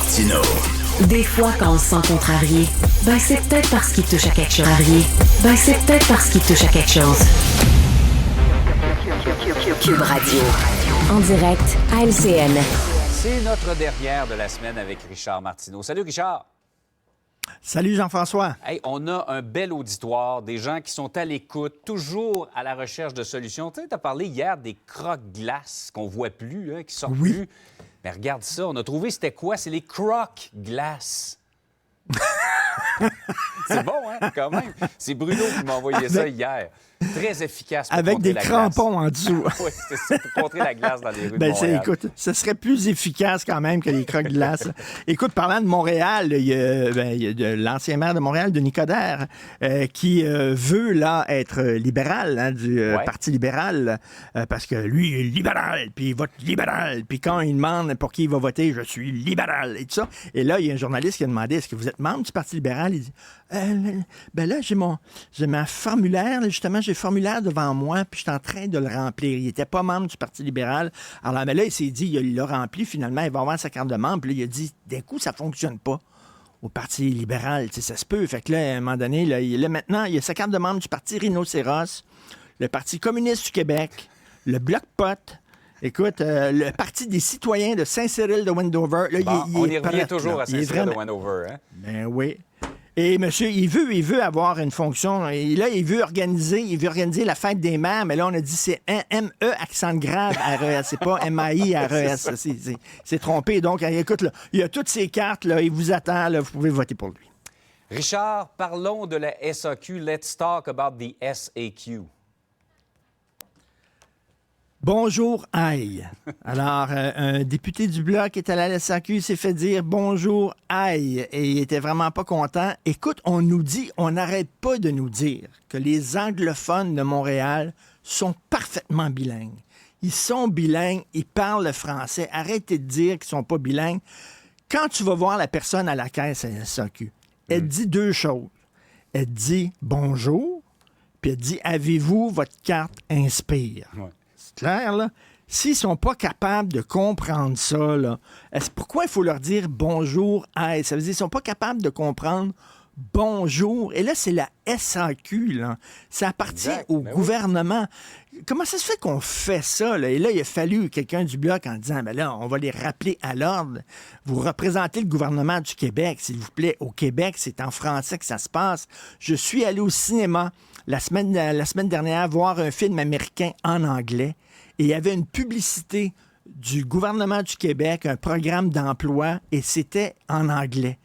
Martineau. Des fois, quand on se sent contrarié, ben c'est peut-être parce qu'il touche à quelque chose. C'est peut-être parce qu'il touche à quelque chose. Cube Radio. En direct à LCN. C'est notre dernière de la semaine avec Richard Martineau. Salut Richard. Salut Jean-François. Hey, on a un bel auditoire, des gens qui sont à l'écoute, toujours à la recherche de solutions. Tu sais, tu as parlé hier des croque-glaces qu'on voit plus, qui sortent plus. Mais regarde ça, on a trouvé c'était quoi? C'est les croque-glaces. C'est bon, hein, quand même. C'est Bruno qui m'a envoyé ça hier. Très efficace pour avec contrer des la crampons glace. en dessous. Oui, c'est ça, pour contrer la glace dans les rues de Montréal. Écoute, ce serait plus efficace quand même que les croque-glaces. Écoute, parlant de Montréal, il y a l'ancien maire de Montréal, Denis Coderre, qui veut là être libéral, du Parti libéral, parce que lui, il est libéral, puis il vote libéral, puis quand il demande pour qui il va voter, je suis libéral, et tout ça. Et là, il y a un journaliste qui a demandé, est-ce que vous êtes membre du Parti libéral? Il dit, ben là, j'ai ma formulaire, là, justement, j'ai le formulaire devant moi, puis je suis en train de le remplir. Il n'était pas membre du Parti libéral. Alors, mais là, il s'est dit, il l'a rempli, finalement, il va avoir sa carte de membre. Puis là, il a dit, d'un coup, ça ne fonctionne pas au Parti libéral. Tu sais, ça se peut. Fait que là, à un moment donné, maintenant, il a sa carte de membre du Parti Rhinocéros, le Parti communiste du Québec, le Bloc Pot. Écoute, le Parti des citoyens de Saint-Cyril de Wendover. Là, on y revient toujours à Saint-Cyril de Wendover. Hein? Ben oui. Et monsieur, il veut avoir une fonction. Et là, il veut organiser la fête des mères, mais là, on a dit c'est un M-E accent grave R-E-S. C'est pas M-A-I R-E-S. C'est trompé. Donc, écoute, là, il y a toutes ces cartes, là, il vous attend, là, vous pouvez voter pour lui. Richard, parlons de la SAQ. Let's talk about the SAQ. Bonjour, aïe. Alors, un député du Bloc est allé à la SAQ, il s'est fait dire bonjour, aïe, et il était vraiment pas content. Écoute, on n'arrête pas de nous dire que les anglophones de Montréal sont parfaitement bilingues. Ils sont bilingues, ils parlent le français. Arrêtez de dire qu'ils sont pas bilingues. Quand tu vas voir la personne à la caisse à la SAQ, elle dit deux choses. Elle dit bonjour, puis elle dit avez-vous votre carte Inspire? Ouais. Clair, là. S'ils ne sont pas capables de comprendre ça, là, pourquoi il faut leur dire bonjour, aïe? Ça veut dire qu'ils ne sont pas capables de comprendre bonjour. Et là, c'est la SAQ, là. Ça appartient au gouvernement. Oui. Comment ça se fait qu'on fait ça, là? Et là, il a fallu quelqu'un du Bloc en disant, ben là, on va les rappeler à l'ordre. Vous représentez le gouvernement du Québec, s'il vous plaît. Au Québec, c'est en français que ça se passe. Je suis allé au cinéma la semaine dernière voir un film américain en anglais. Et il y avait une publicité du gouvernement du Québec, un programme d'emploi, et c'était en anglais.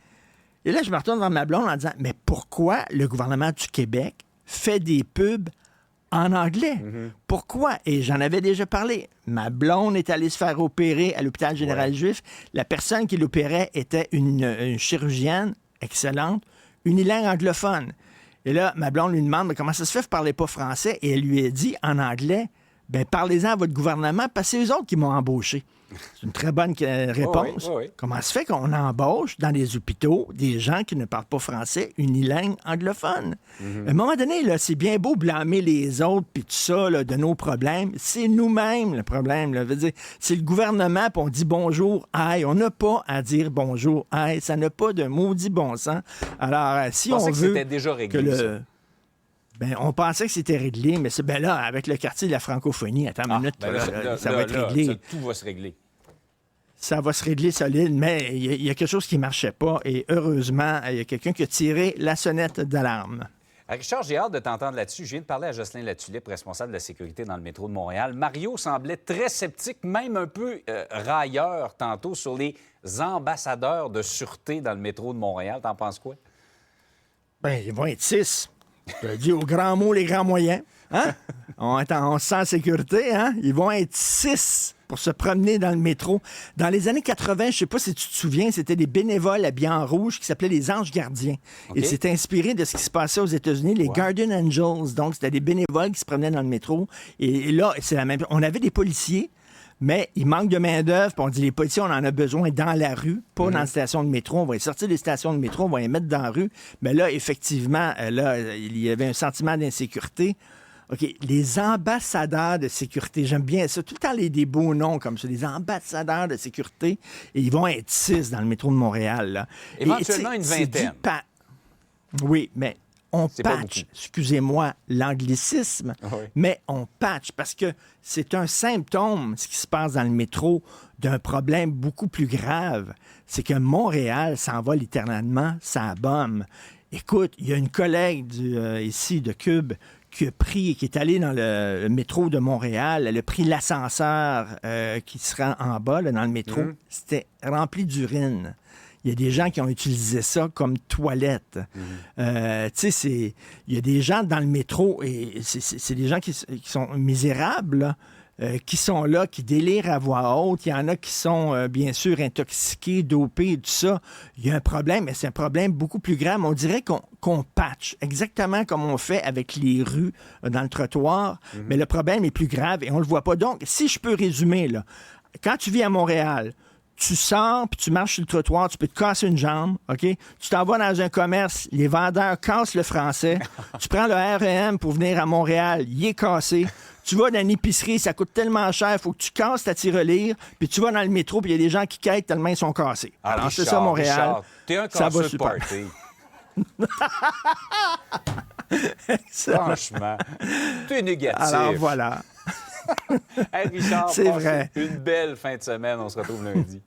Et là, je me retourne vers ma blonde en disant, mais pourquoi le gouvernement du Québec fait des pubs en anglais? Mm-hmm. Pourquoi? Et j'en avais déjà parlé. Ma blonde est allée se faire opérer à l'hôpital général juif. La personne qui l'opérait était une chirurgienne excellente, unilingue anglophone. Et là, ma blonde lui demande, mais comment ça se fait que vous ne parlez pas français? Et elle lui a dit en anglais, ben parlez-en à votre gouvernement, parce que c'est eux autres qui m'ont embauché. C'est une très bonne réponse. Oui. Comment se fait qu'on embauche dans les hôpitaux des gens qui ne parlent pas français, unilingue anglophone? Mm-hmm. À un moment donné, là, c'est bien beau blâmer les autres puis tout ça là, de nos problèmes. C'est nous-mêmes le problème. Là. Veut dire, c'est le gouvernement, puis on dit bonjour, aïe. On n'a pas à dire bonjour, aïe. Ça n'a pas de maudit bon sens. Alors, si on veut que c'était déjà réglé, ça. Ben, on pensait que c'était réglé, mais c'est là, avec le quartier de la francophonie, attends une minute, ça va être réglé. Tout va se régler. Ça va se régler solide, mais il y a quelque chose qui ne marchait pas, et heureusement, il y a quelqu'un qui a tiré la sonnette d'alarme. Richard, j'ai hâte de t'entendre là-dessus. Je viens de parler à Jocelyn Latulippe, responsable de la sécurité dans le métro de Montréal. Mario semblait très sceptique, même un peu railleur tantôt, sur les ambassadeurs de sûreté dans le métro de Montréal. T'en penses quoi? Ben, ils vont être 6. Je dis aux grands mots, les grands moyens. Hein? On se sent en sécurité. Hein? Ils vont être 6 pour se promener dans le métro. Dans les années 80, je ne sais pas si tu te souviens, c'était des bénévoles habillés en rouge qui s'appelaient les Anges Gardiens. Okay. Et c'est inspiré de ce qui se passait aux États-Unis, les Guardian Angels. Donc, c'était des bénévoles qui se promenaient dans le métro. Et là, c'est la même. On avait des policiers. Mais il manque de main-d'œuvre, puis on dit les policiers, on en a besoin dans la rue, pas dans les stations de métro. On va les sortir des stations de métro, on va les mettre dans la rue. Mais là, effectivement, là, il y avait un sentiment d'insécurité. OK, les ambassadeurs de sécurité, j'aime bien ça. Tout le temps, des beaux noms comme ça, les ambassadeurs de sécurité, et ils vont être 6 dans le métro de Montréal. Là. Éventuellement, une c'est vingtaine. Oui, mais on C'est pas patch, beaucoup. excusez-moi l'anglicisme, Oui. mais on patch parce que c'est un symptôme, ce qui se passe dans le métro, d'un problème beaucoup plus grave. C'est que Montréal s'en va littéralement, ça bombe. Écoute, il y a une collègue ici de Cube qui est allée dans le métro de Montréal. Elle a pris l'ascenseur qui se rend en bas, là, dans le métro. C'était rempli d'urine. Il y a des gens qui ont utilisé ça comme toilette. Tu sais, il y a des gens dans le métro, et c'est des gens qui sont misérables, là, qui sont là, qui délirent à voix haute. Il y en a qui sont, bien sûr, intoxiqués, dopés, tout ça. Il y a un problème, mais c'est un problème beaucoup plus grave. On dirait qu'on patch, exactement comme on fait avec les rues dans le trottoir, mais le problème est plus grave et on le voit pas. Donc, si je peux résumer, là, quand tu vis à Montréal, tu sors, puis tu marches sur le trottoir, tu peux te casser une jambe, OK? Tu t'en vas dans un commerce, les vendeurs cassent le français. Tu prends le REM pour venir à Montréal, il est cassé. Tu vas dans une épicerie, ça coûte tellement cher, il faut que tu casses ta tirelire, puis tu vas dans le métro, puis il y a des gens qui quittent tellement ils sont cassés. Alors, c'est ça, Montréal. Richard, t'es un Ça va casseux de super. party. Ça- Franchement. T'es négatif. Alors, voilà. Hey, Richard, C'est passe vrai. une belle fin de semaine. On se retrouve lundi.